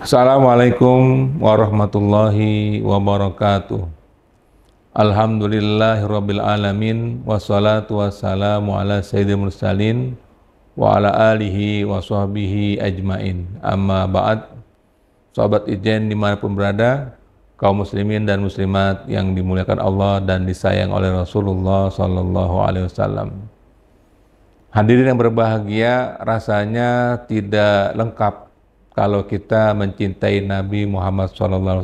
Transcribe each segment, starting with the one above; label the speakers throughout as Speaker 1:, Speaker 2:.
Speaker 1: Assalamualaikum warahmatullahi wabarakatuh. Alhamdulillahirabbil alamin wassalatu wassalamu ala sayyidil mursalin wa ala alihi wa sahbihi ajmain. Amma ba'd. Sahabat Ijen dimanapun berada, kaum muslimin dan muslimat yang dimuliakan Allah dan disayang oleh Rasulullah sallallahu alaihi wasallam. Hadirin yang berbahagia, rasanya tidak lengkap kalau kita mencintai Nabi Muhammad SAW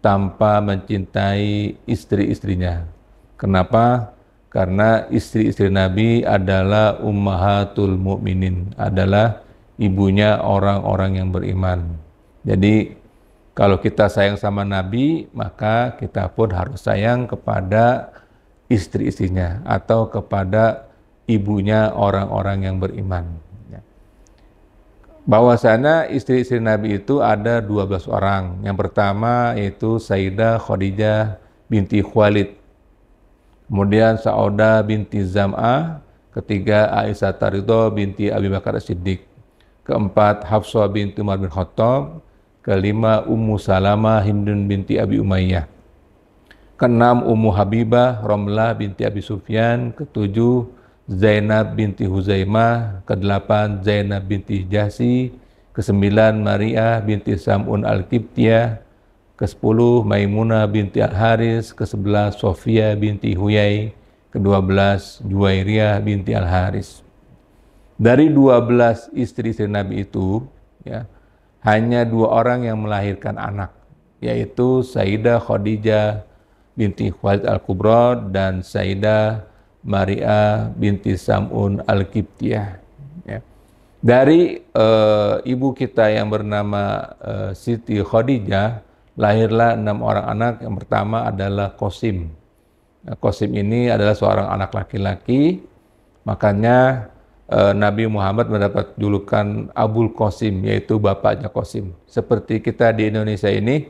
Speaker 1: tanpa mencintai istri-istrinya. Kenapa? Karena istri-istri Nabi adalah ummahatul mu'minin, adalah ibunya orang-orang yang beriman. Jadi kalau kita sayang sama Nabi, maka kita pun harus sayang kepada istri-istrinya atau kepada ibunya orang-orang yang beriman. Bahwasanya istri-istri Nabi itu ada 12 orang. Yang pertama yaitu Sayyidah Khadijah binti Khuwailid. Kemudian Saudah binti Zam'ah. Ketiga Aisyah Ridho binti Abi Bakar As-Siddiq. Keempat Hafsah binti Umar bin Khattab. Kelima Ummu Salamah Hindun binti Abi Umayyah. Keenam Ummu Habibah Ramlah binti Abi Sufyan. Ketujuh Zainab binti Huzaimah, ke-8 Zainab binti Jahsi, ke-9 Maria binti Sam'un Al-Qibtiyah, ke-10 Maimunah binti Al-Haris, ke-11 Sofia binti Huyai, ke-12 Juwairiyah binti Al-Haris. Dari 12 istri-istri Nabi itu, ya, hanya 2 orang yang melahirkan anak, yaitu Sayyidah Khadijah binti Khuwailid Al-Kubra dan Sayyidah Maria binti Sam'un Al-Qibtiyah. Ya. Dari ibu kita yang bernama Siti Khadijah, lahirlah 6 orang anak. Yang pertama adalah Qasim. Nah, Qasim ini adalah seorang anak laki-laki, makanya Nabi Muhammad mendapat julukan Abul Qasim, yaitu bapaknya Qasim. Seperti kita di Indonesia ini,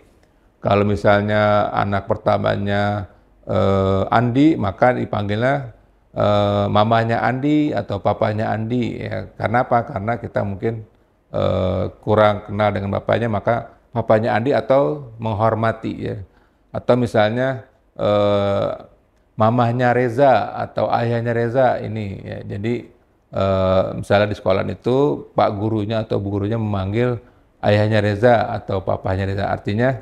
Speaker 1: kalau misalnya anak pertamanya Andi, maka dipanggilnya mamanya Andi atau papanya Andi, ya. Karena apa? Karena kita mungkin kurang kenal dengan bapaknya, maka papanya Andi atau menghormati, ya. Atau misalnya mamahnya Reza atau ayahnya Reza ini, ya. Jadi misalnya di sekolah itu pak gurunya atau bu gurunya memanggil ayahnya Reza atau papahnya Reza, artinya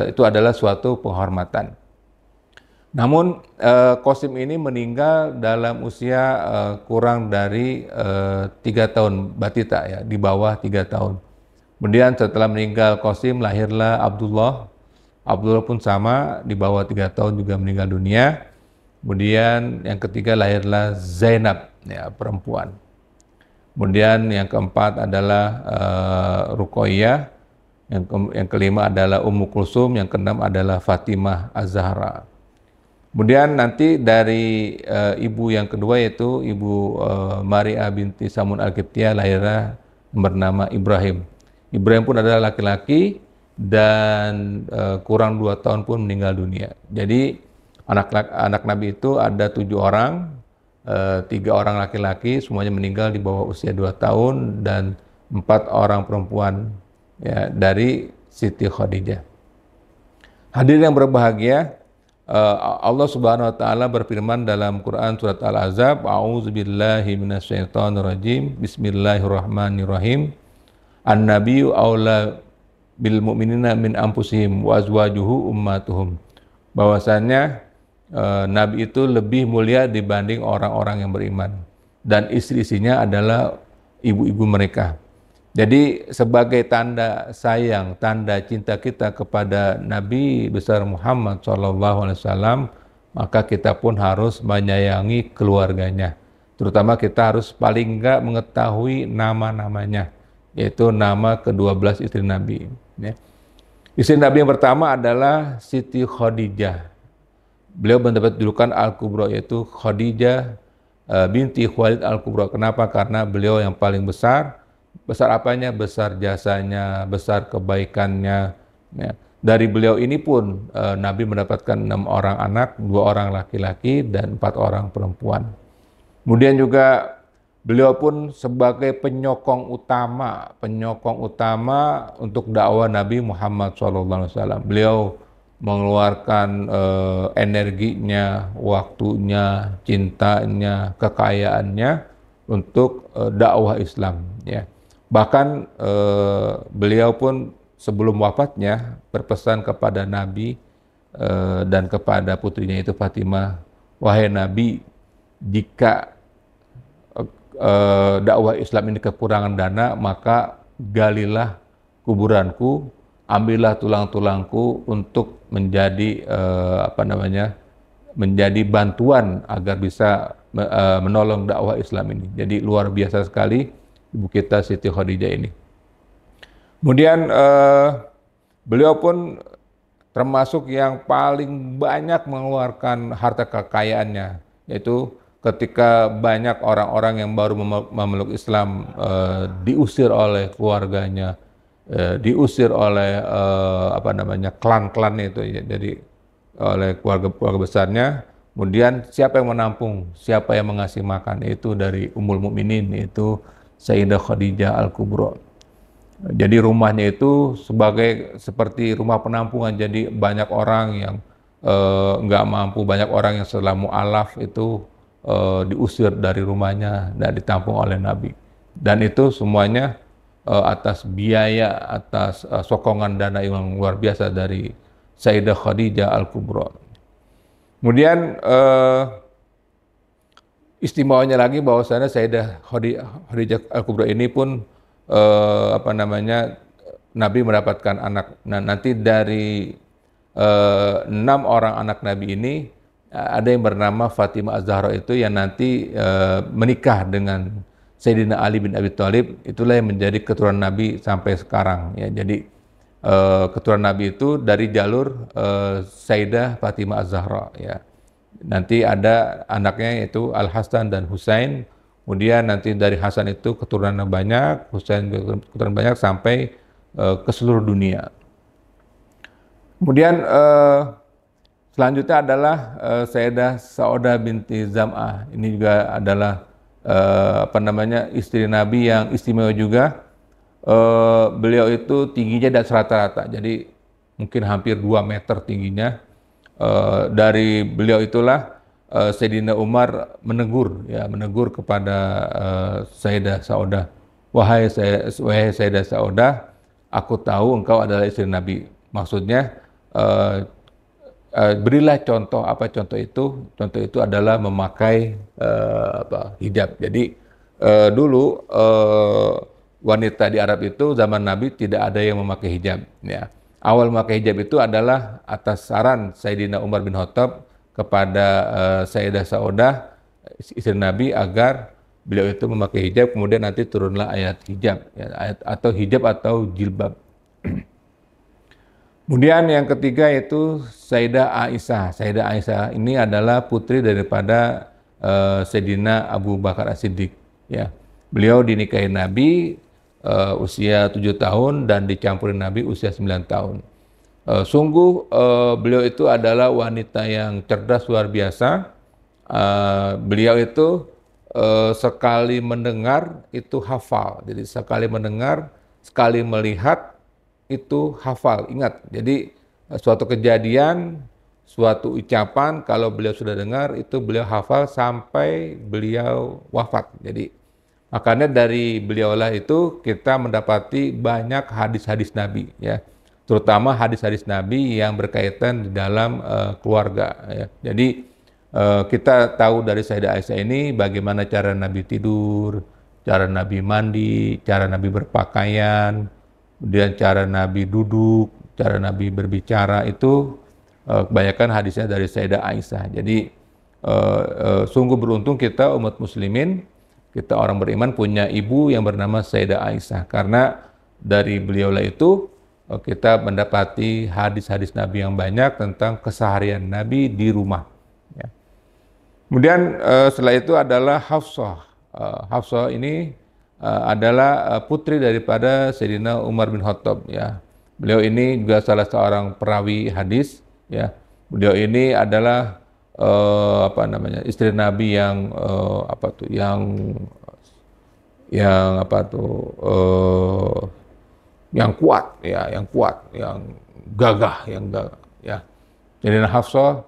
Speaker 1: itu adalah suatu penghormatan. Namun Qasim ini meninggal dalam usia kurang dari 3 tahun batita, ya, di bawah 3 tahun. Kemudian setelah meninggal Qasim lahirlah Abdullah. Abdullah pun sama, di bawah 3 tahun juga meninggal dunia. Kemudian yang ketiga lahirlah Zainab, ya, perempuan. Kemudian yang keempat adalah Ruqayyah. Yang kelima adalah Ummu Kulsum. Yang keenam adalah Fatimah Az-Zahra. Kemudian nanti dari ibu yang kedua yaitu ibu Maria binti Sam'un Al-Qibtiyah, lahirlah bernama Ibrahim. Ibrahim pun adalah laki-laki dan kurang 2 tahun pun meninggal dunia. Jadi anak Nabi itu ada 7 orang, 3 orang laki-laki, semuanya meninggal di bawah usia 2 tahun dan 4 orang perempuan, ya, dari Siti Khadijah. Hadirin yang berbahagia, Allah Subhanahu wa taala berfirman dalam Quran surat Al-Ahzab, A'udzubillahi minasyaitonirrajim. Bismillahirrahmanirrahim. An-nabiyyu aula bil mu'minina min anfusihim wa azwajuhu ummatuhum. Bahwasanya Nabi itu lebih mulia dibanding orang-orang yang beriman dan istri-istrinya adalah ibu-ibu mereka. Jadi sebagai tanda sayang, tanda cinta kita kepada Nabi besar Muhammad SAW, maka kita pun harus menyayangi keluarganya. Terutama kita harus paling enggak mengetahui nama-namanya, yaitu nama ke-12 istri Nabi. Ya. Istri Nabi yang pertama adalah Siti Khadijah. Beliau mendapat julukan Al-Kubra, yaitu Khadijah binti Khuwailid Al-Kubra. Kenapa? Karena beliau yang paling besar. Besar apanya? Besar jasanya, besar kebaikannya, ya. Dari beliau ini pun Nabi mendapatkan 6 orang anak, 2 orang laki-laki dan 4 orang perempuan. Kemudian juga beliau pun sebagai penyokong utama untuk dakwah Nabi Muhammad SAW. Beliau mengeluarkan energinya, waktunya, cintanya, kekayaannya untuk dakwah Islam. Ya. Bahkan beliau pun sebelum wafatnya berpesan kepada Nabi dan kepada putrinya itu Fatimah, wahai Nabi, jika dakwah Islam ini kekurangan dana, maka galilah kuburanku, ambillah tulang-tulangku untuk menjadi menjadi bantuan agar bisa menolong dakwah Islam ini. Jadi luar biasa sekali ibu kita Siti Khadijah ini. Kemudian beliau pun termasuk yang paling banyak mengeluarkan harta kekayaannya, yaitu ketika banyak orang-orang yang baru memeluk Islam diusir oleh keluarganya, diusir oleh klan-klan itu, jadi oleh keluarga besarnya. Kemudian siapa yang menampung, siapa yang mengasih makan, itu dari Ummul Mukminin, itu Sayyidah Khadijah Al-Kubra. Jadi rumahnya itu seperti rumah penampungan. Jadi banyak orang yang nggak mampu, banyak orang yang setelah mu'alaf itu diusir dari rumahnya dan ditampung oleh Nabi. Dan itu semuanya atas biaya, atas sokongan dana yang luar biasa dari Sayyidah Khadijah Al-Kubra. Kemudian istimewanya lagi bahwasanya Sayyidah Khadijah Al-Kubra ini pun Nabi mendapatkan anak. Nah, nanti dari 6 orang anak Nabi ini ada yang bernama Fatimah Az-Zahra, itu yang nanti menikah dengan Sayyidina Ali bin Abi Thalib. Itulah yang menjadi keturunan Nabi sampai sekarang. Ya, jadi keturunan Nabi itu dari jalur Sayyidah Fatimah Az-Zahra. Ya. Nanti ada anaknya yaitu Al-Hasan dan Husain. Kemudian nanti dari Hasan itu keturunan banyak, Husain keturunan banyak sampai ke seluruh dunia. Kemudian selanjutnya adalah Sayyidah Saudah binti Zam'ah. Ini juga adalah istri Nabi yang istimewa juga. Beliau itu tingginya dan rata-rata, jadi mungkin hampir 2 meter tingginya. Dari beliau itulah Sayyidina Umar menegur kepada Sayyidah Saudah, wahai Sayyidah Saudah, aku tahu engkau adalah istri Nabi. Maksudnya berilah contoh. Apa contoh itu? Contoh itu adalah memakai hijab. Jadi dulu wanita di Arab itu zaman Nabi tidak ada yang memakai hijab. Ya. Awal memakai hijab itu adalah atas saran Sayyidina Umar bin Khattab kepada Sayyidah Saudah, istri Nabi, agar beliau itu memakai hijab. Kemudian nanti turunlah ayat hijab, ya, ayat atau hijab atau jilbab. Kemudian yang ketiga itu Sayyidah Aisyah. Sayyidah Aisyah ini adalah putri daripada Sayyidina Abu Bakar As-Siddiq. Ya. Beliau dinikahi Nabi usia 7 tahun dan dicampurin Nabi usia 9 tahun. Sungguh beliau itu adalah wanita yang cerdas luar biasa. Beliau itu sekali mendengar itu hafal. Jadi sekali mendengar, sekali melihat itu hafal, ingat. Jadi suatu kejadian, suatu ucapan, kalau beliau sudah dengar itu beliau hafal sampai beliau wafat. Jadi makanya dari beliaulah itu kita mendapati banyak hadis-hadis Nabi, ya, terutama hadis-hadis Nabi yang berkaitan di dalam keluarga. Ya. Jadi kita tahu dari Sayyidah Aisyah ini bagaimana cara Nabi tidur, cara Nabi mandi, cara Nabi berpakaian, kemudian cara Nabi duduk, cara Nabi berbicara, itu kebanyakan hadisnya dari Sayyidah Aisyah. Jadi sungguh beruntung kita umat muslimin, kita orang beriman punya ibu yang bernama Sayyidah Aisyah, karena dari beliaulah itu kita mendapati hadis-hadis Nabi yang banyak tentang keseharian Nabi di rumah. Ya. Kemudian setelah itu adalah Hafsah. Hafsah ini adalah putri daripada Sayyidina Umar bin Khattab. Ya. Beliau ini juga salah seorang perawi hadis. Ya. Beliau ini adalah istri Nabi yang yang apa tuh, yang kuat, ya, yang kuat, yang gagah, ya. Jadi Hafsah.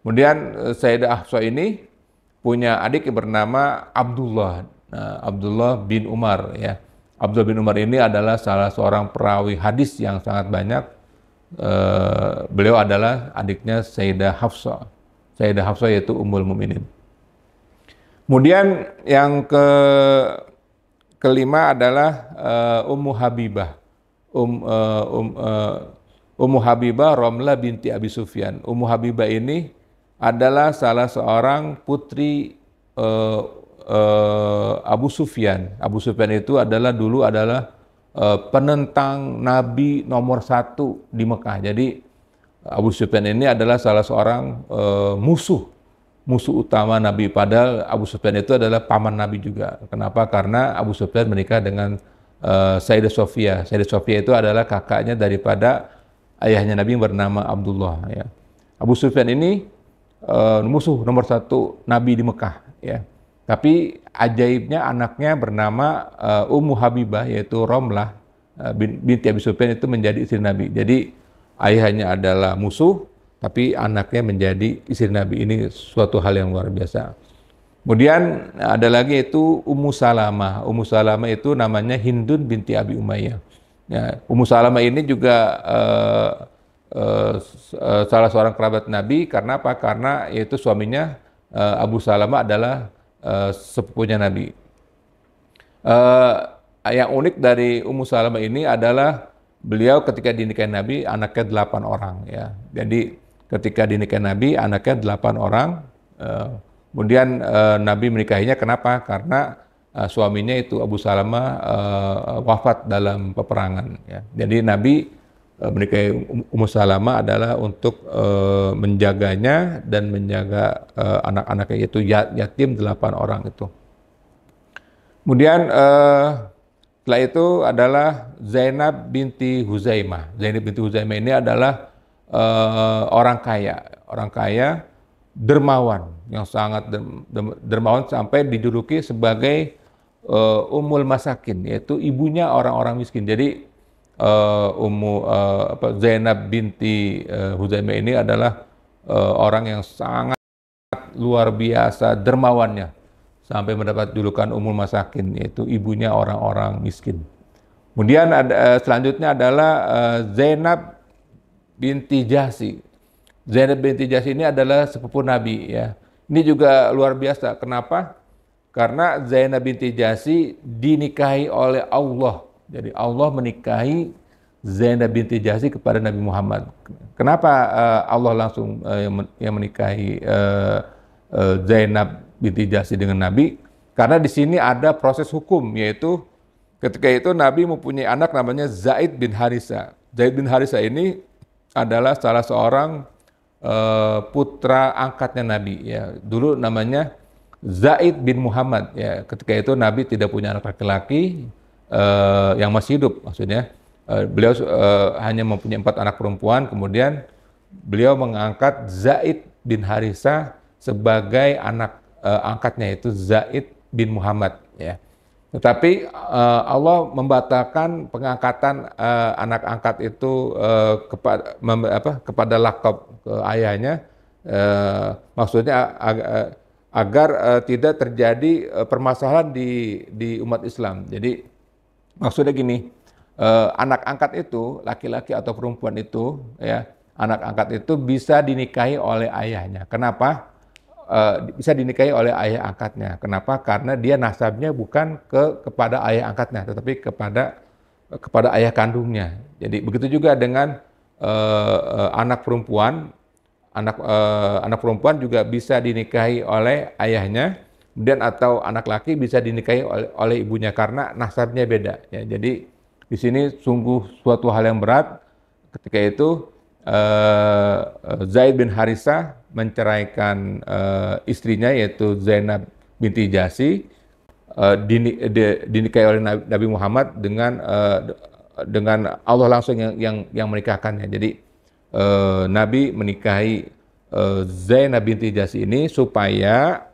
Speaker 1: Kemudian Sayyidah Hafsah ini punya adik yang bernama Abdullah. Nah, Abdullah bin Umar, ya. Abdullah bin Umar ini adalah salah seorang perawi hadis yang sangat banyak. Beliau adalah adiknya Sayyidah Hafsah. Sayyidah Hafsah yaitu Ummul Mukminin. Kemudian yang kelima adalah Ummu Habibah. Ummu Habibah Romlah binti Abi Sufyan. Ummu Habibah ini adalah salah seorang putri Abu Sufyan. Abu Sufyan itu dulu adalah penentang Nabi nomor 1 di Mekah. Jadi Abu Sufyan ini adalah salah seorang musuh utama Nabi. Padahal Abu Sufyan itu adalah paman Nabi juga. Kenapa? Karena Abu Sufyan menikah dengan Sayyidah Sofia. Sayyidah Sofia itu adalah kakaknya daripada ayahnya Nabi yang bernama Abdullah. Ya. Abu Sufyan ini musuh nomor 1 Nabi di Mekah. Ya. Tapi ajaibnya anaknya bernama Ummu Habibah, yaitu Romlah binti Abi Sufyan itu menjadi istri Nabi. Jadi ayahnya adalah musuh, tapi anaknya menjadi istri Nabi. Ini suatu hal yang luar biasa. Kemudian ada lagi itu Ummu Salamah. Ummu Salamah itu namanya Hindun binti Abi Umayyah. Ya, Ummu Salamah ini juga salah seorang kerabat Nabi. Karena apa? Karena yaitu suaminya Abu Salamah adalah sepupunya Nabi. Yang unik dari Ummu Salamah ini adalah beliau ketika dinikahi Nabi anaknya 8 orang, ya. Jadi ketika dinikahi Nabi anaknya 8 orang. Kemudian Nabi menikahinya, kenapa? Karena suaminya itu Abu Salamah wafat dalam peperangan, ya. Jadi Nabi menikahi Ummu Salamah adalah untuk menjaganya dan menjaga anak-anaknya, yaitu yatim 8 orang itu. Kemudian setelah itu adalah Zainab binti Huzaimah. Zainab binti Huzaimah ini adalah orang kaya, dermawan, yang sangat dermawan sampai dijuluki sebagai Ummul Masakin, yaitu ibunya orang-orang miskin. Jadi Zainab binti Huzaimah ini adalah orang yang sangat luar biasa dermawannya, sampai mendapat julukan Ummul Masakin, yaitu ibunya orang-orang miskin. Kemudian selanjutnya adalah Zainab binti Jahsy. Zainab binti Jahsy ini adalah sepupu Nabi, ya. Ini juga luar biasa. Kenapa? Karena Zainab binti Jahsy dinikahi oleh Allah. Jadi Allah menikahi Zainab binti Jahsy kepada Nabi Muhammad. Kenapa Allah langsung yang menikahi Zainab binti Jahsy dengan Nabi? Karena di sini ada proses hukum, yaitu ketika itu Nabi mempunyai anak namanya Zaid bin Harisa. Zaid bin Harisa ini adalah salah seorang putra angkatnya Nabi, ya. Dulu namanya Zaid bin Muhammad, ya. Ketika itu Nabi tidak punya anak laki-laki yang masih hidup, maksudnya beliau hanya mempunyai 4 anak perempuan. Kemudian beliau mengangkat Zaid bin Harisa sebagai anak angkatnya, yaitu Zaid bin Muhammad, ya. Tetapi Allah membatalkan pengangkatan anak angkat itu kepada lakab ke ayahnya, maksudnya agar tidak terjadi permasalahan di umat Islam. Jadi maksudnya gini, anak angkat itu, laki-laki atau perempuan itu, ya, anak angkat itu bisa dinikahi oleh ayahnya. Kenapa? Bisa dinikahi oleh ayah angkatnya. Kenapa? Karena dia nasabnya bukan kepada ayah angkatnya, tetapi kepada ayah kandungnya. Jadi begitu juga dengan anak perempuan. Anak perempuan juga bisa dinikahi oleh ayahnya, kemudian atau anak laki bisa dinikahi oleh ibunya karena nasabnya beda, ya. Jadi di sini sungguh suatu hal yang berat ketika itu Zaid bin Harisa menceraikan istrinya, yaitu Zainab binti Jahsy, dinikahi oleh Nabi Muhammad dengan Allah langsung yang menikahkannya. Jadi Nabi menikahi Zainab binti Jahsy ini supaya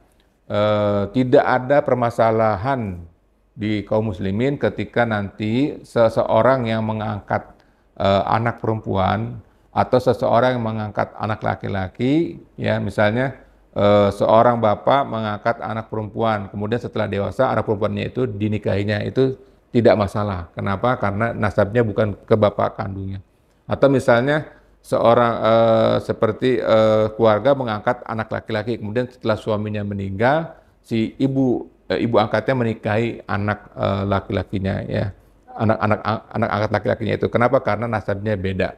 Speaker 1: tidak ada permasalahan di kaum muslimin ketika nanti seseorang yang mengangkat anak perempuan atau seseorang yang mengangkat anak laki-laki, ya misalnya seorang bapak mengangkat anak perempuan, kemudian setelah dewasa anak perempuannya itu dinikahinya, itu tidak masalah. Kenapa? Karena nasabnya bukan ke bapak kandungnya. Atau misalnya seorang seperti keluarga mengangkat anak laki-laki, kemudian setelah suaminya meninggal, si ibu angkatnya menikahi anak laki-lakinya, ya, anak angkat laki-lakinya itu. Kenapa? Karena nasabnya beda.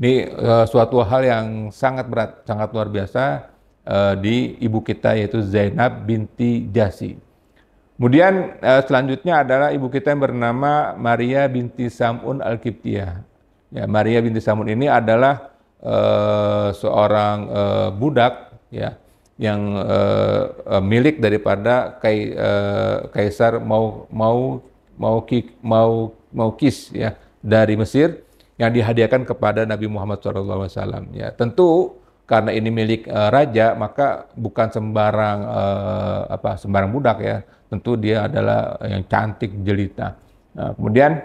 Speaker 1: Ini suatu hal yang sangat berat, sangat luar biasa di ibu kita, yaitu Zainab binti Jahsy. Kemudian selanjutnya adalah ibu kita yang bernama Maria binti Sam'un Al-Qibtiyah. Ya, Maria binti Sam'un ini adalah seorang budak, ya, yang milik daripada Kaisar Maukis, ya, dari Mesir, yang dihadiahkan kepada Nabi Muhammad SAW. Ya, tentu karena ini milik raja, maka bukan sembarang sembarang budak, ya. Tentu dia adalah yang cantik jelita. Nah, kemudian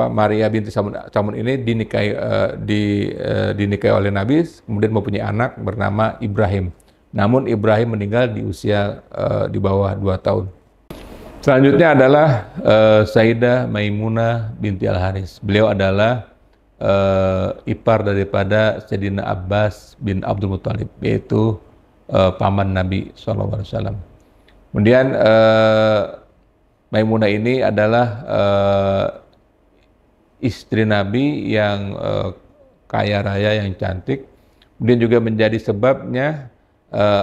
Speaker 1: Maria binti Samun ini dinikahi oleh Nabi, kemudian mempunyai anak bernama Ibrahim. Namun Ibrahim meninggal di usia di bawah 2 tahun. Selanjutnya adalah Sayyidah Maimunah binti Al-Haris. Beliau adalah ipar daripada Sayyidina Abbas bin Abdul Muthalib, yaitu paman Nabi SAW. Kemudian Maimunah ini adalah istri Nabi yang kaya raya, yang cantik. Kemudian juga menjadi sebabnya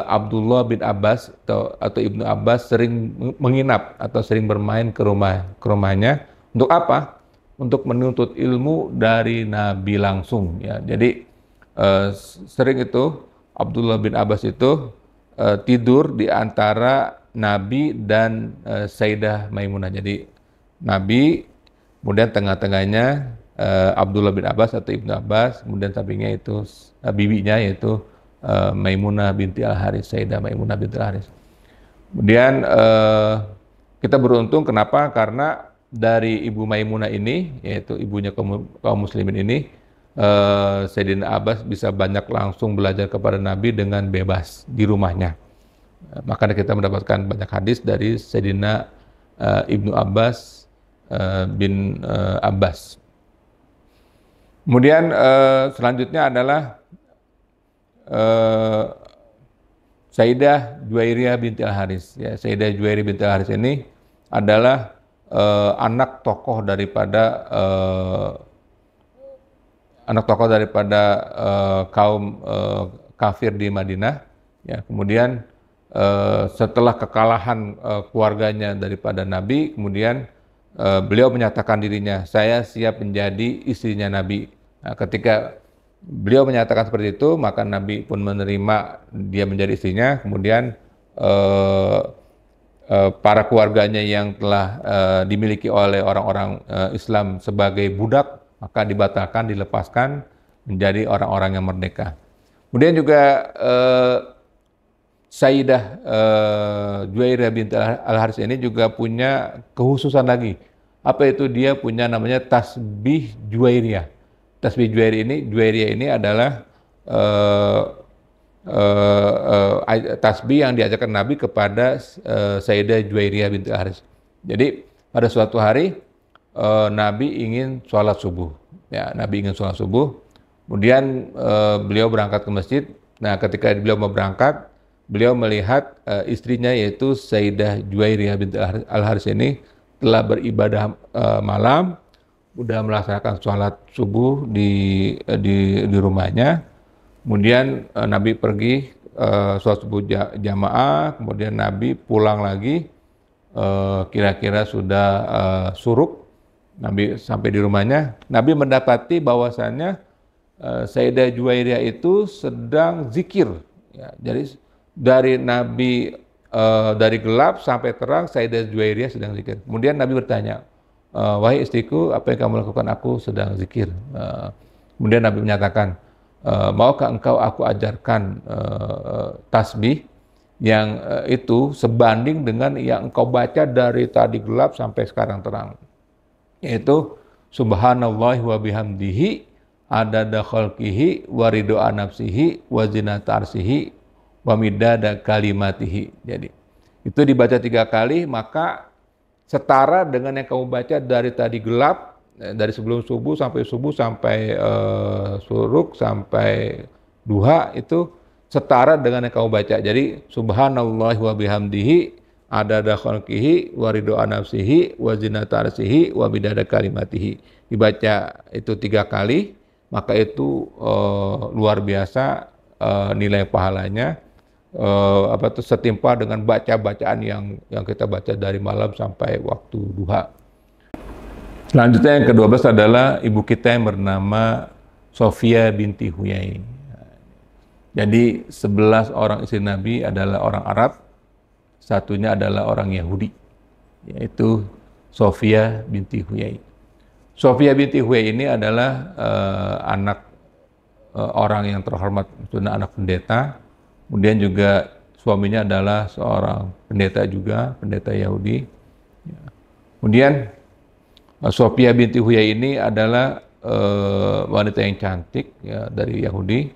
Speaker 1: Abdullah bin Abbas atau Ibnu Abbas sering menginap atau sering bermain ke rumahnya. Untuk apa? Untuk menuntut ilmu dari Nabi langsung, ya. Jadi sering itu Abdullah bin Abbas itu tidur di antara Nabi dan Sayyidah Maimunah. Jadi Nabi, kemudian tengah-tengahnya Abdullah bin Abbas atau Ibnu Abbas, kemudian sampingnya itu bibinya, yaitu Maimunah binti Al-Haris, Sayyidah Maimunah binti Al-Haris. Kemudian kita beruntung, kenapa? Karena dari Ibu Maimunah ini, yaitu ibunya kaum muslimin ini, Sayyidina Abbas bisa banyak langsung belajar kepada Nabi dengan bebas di rumahnya. Maka kita mendapatkan banyak hadis dari Sayyidina Ibnu Abbas bin Abbas. Kemudian selanjutnya adalah Sayyidah Juwairiyah binti Al-Haris. Ya, Sayyidah Juwairiyah binti Al-Haris ini adalah anak tokoh daripada kaum kafir di Madinah. Ya, kemudian setelah kekalahan keluarganya daripada Nabi, kemudian beliau menyatakan dirinya, saya siap menjadi istrinya Nabi. Nah, ketika beliau menyatakan seperti itu, maka Nabi pun menerima dia menjadi istrinya. Kemudian para keluarganya yang telah dimiliki oleh orang-orang Islam sebagai budak, maka dibatalkan, dilepaskan menjadi orang-orang yang merdeka. Kemudian juga Sayyidah Juwairiyah binti Al-Haris ini juga punya kekhususan lagi. Apa itu? Dia punya namanya tasbih Juwairiyah. Tasbih Juwairiyah ini adalah tasbih yang diajarkan Nabi kepada Sayyidah Juwairiyah binti Al-Haris. Jadi pada suatu hari Nabi ingin sholat subuh. Ya, Nabi ingin sholat subuh. Kemudian beliau berangkat ke masjid. Nah, ketika beliau mau berangkat, beliau melihat istrinya, yaitu Sayyidah Juwairiyah binti Al-Haris ini telah beribadah malam, sudah melaksanakan sholat subuh di rumahnya. Kemudian Nabi pergi sholat subuh jamaah, kemudian Nabi pulang lagi, kira-kira sudah suruk. Nabi sampai di rumahnya, Nabi mendapati bahwasannya Sayyidah Juwairiyah itu sedang zikir. Ya, jadi dari Nabi dari gelap sampai terang, Sayyidah Juwairiyah sedang zikir. Kemudian Nabi bertanya, wahai istriku, apa yang kamu lakukan? Aku sedang zikir. Kemudian Nabi menyatakan, maukah engkau aku ajarkan tasbih? yang itu sebanding dengan yang engkau baca dari tadi gelap sampai sekarang terang. Yaitu subhanallah wa bihamdihi adada khalqihi wa ridha nafsihi wa zinata arsyihi wa midada kalimatihi. Jadi itu dibaca 3 kali, maka setara dengan yang kamu baca dari tadi gelap, dari sebelum subuh sampai suruk sampai duha, itu setara dengan yang kamu baca. Jadi subhanallah wa bihamdihi adada khalqihi wa ridha nafsihi wa zinata arsyihi wa midada kalimatihi. Dibaca itu 3 kali, maka itu luar biasa nilai pahalanya. Setimpal dengan bacaan yang kita baca dari malam sampai waktu duha. Selanjutnya yang ke-12 adalah ibu kita yang bernama Sofia binti Huyai. Jadi 11 orang istri Nabi adalah orang Arab, satunya adalah orang Yahudi, yaitu Sofia binti Huyai. Sofia binti Huyai ini adalah anak orang yang terhormat, maksudnya anak pendeta. Kemudian juga suaminya adalah seorang pendeta juga, pendeta Yahudi. Kemudian Sofia binti Huyai ini adalah wanita yang cantik ya, dari Yahudi.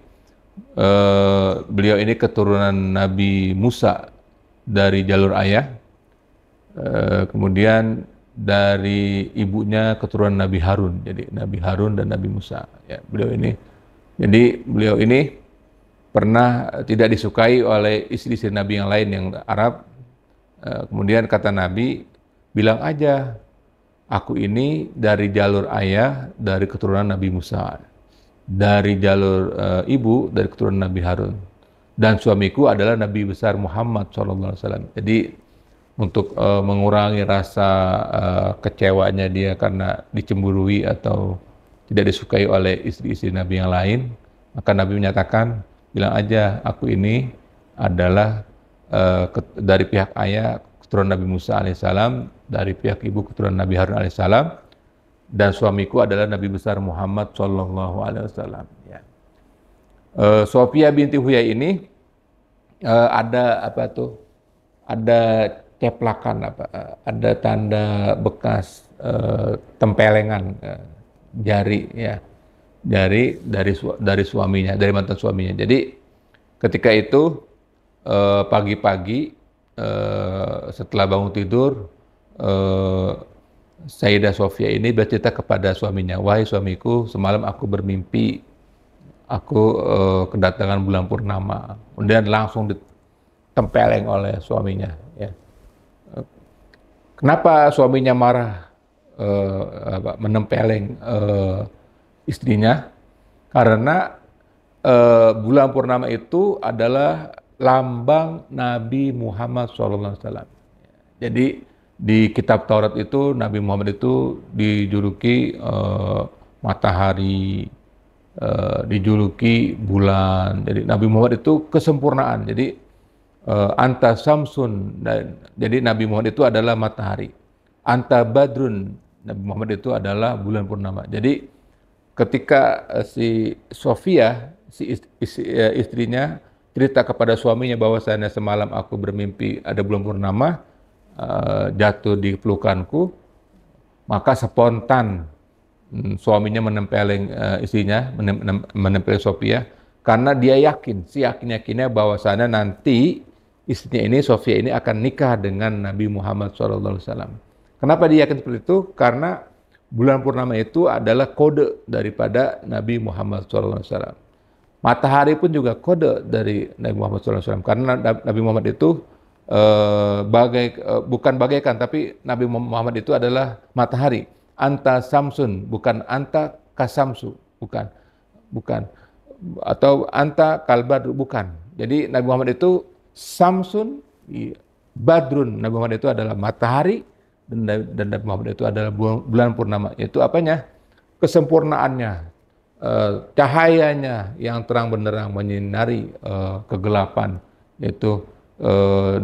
Speaker 1: Beliau ini keturunan Nabi Musa dari jalur ayah. Kemudian dari ibunya keturunan Nabi Harun. Jadi Nabi Harun dan Nabi Musa. Ya, beliau ini pernah tidak disukai oleh istri-istri Nabi yang lain yang Arab. Kemudian kata Nabi, bilang aja, aku ini dari jalur ayah, dari keturunan Nabi Musa, dari jalur ibu, dari keturunan Nabi Harun, dan suamiku adalah Nabi besar Muhammad SAW. Jadi untuk mengurangi rasa kecewanya dia karena dicemburui atau tidak disukai oleh istri-istri Nabi yang lain, maka Nabi menyatakan, bilang aja, aku ini adalah dari pihak ayah keturunan Nabi Musa alaihissalam, dari pihak ibu keturunan Nabi Harun alaihissalam, dan suamiku adalah Nabi besar Muhammad sallallahu alaihi wasallam. Ya. Sofia binti Huyai ini ada ceplakan ada tanda bekas tempelengan jari ya. Dari suaminya, dari mantan suaminya. Jadi ketika itu pagi-pagi setelah bangun tidur, Sayyidah Sofia ini bercerita kepada suaminya, wahai suamiku, semalam aku bermimpi aku kedatangan bulan purnama. Kemudian langsung ditempeleng oleh suaminya. Ya. Kenapa suaminya marah menempeleng istrinya? Karena bulan purnama itu adalah lambang Nabi Muhammad SAW. Jadi di kitab Taurat itu Nabi Muhammad itu dijuluki matahari, dijuluki bulan. Jadi Nabi Muhammad itu kesempurnaan. Jadi anta samsun, jadi Nabi Muhammad itu adalah matahari. Anta badrun, Nabi Muhammad itu adalah bulan purnama. Jadi ketika si Sofia, istrinya cerita kepada suaminya bahwasanya semalam aku bermimpi ada bulan purnama jatuh di pelukanku, maka spontan suaminya menempeleng istrinya, menempeleng Sofia, karena dia yakin, yakinnya bahwasanya nanti istrinya ini, Sofia ini akan nikah dengan Nabi Muhammad SAW. Kenapa dia yakin seperti itu? Karena bulan purnama itu adalah kode daripada Nabi Muhammad SAW. Matahari pun juga kode dari Nabi Muhammad SAW. Karena Nabi Muhammad itu bukan bagaikan, tapi Nabi Muhammad itu adalah matahari. Anta samsun, bukan anta kasamsu, bukan. Atau anta kalbadru, bukan. Jadi Nabi Muhammad itu samsun, badrun. Nabi Muhammad itu adalah matahari, dan Nabi Muhammad itu adalah bulan purnama. Itu apanya? Kesempurnaannya, cahayanya yang terang benderang menyinari kegelapan, yaitu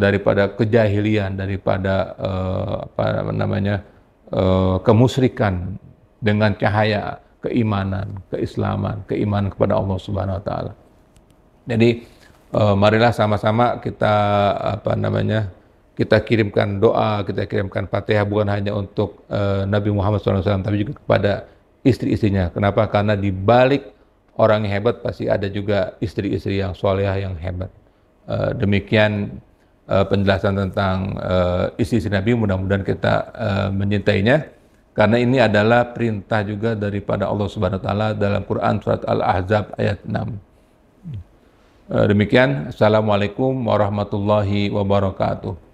Speaker 1: daripada kejahilian, daripada kemusyrikan, dengan cahaya keimanan, keislaman, keimanan kepada Allah Subhanahu wa taala. Jadi marilah sama-sama kita kita kirimkan doa, kita kirimkan Fatihah bukan hanya untuk Nabi Muhammad SAW, tapi juga kepada istri-istrinya. Kenapa? Karena di balik orang yang hebat pasti ada juga istri-istri yang solehah yang hebat. Demikian penjelasan tentang istri-istri Nabi. Mudah-mudahan kita menyintainya, karena ini adalah perintah juga daripada Allah Subhanahu Wa Taala dalam Quran surat Al-Ahzab ayat 6. Demikian, Assalamualaikum warahmatullahi wabarakatuh.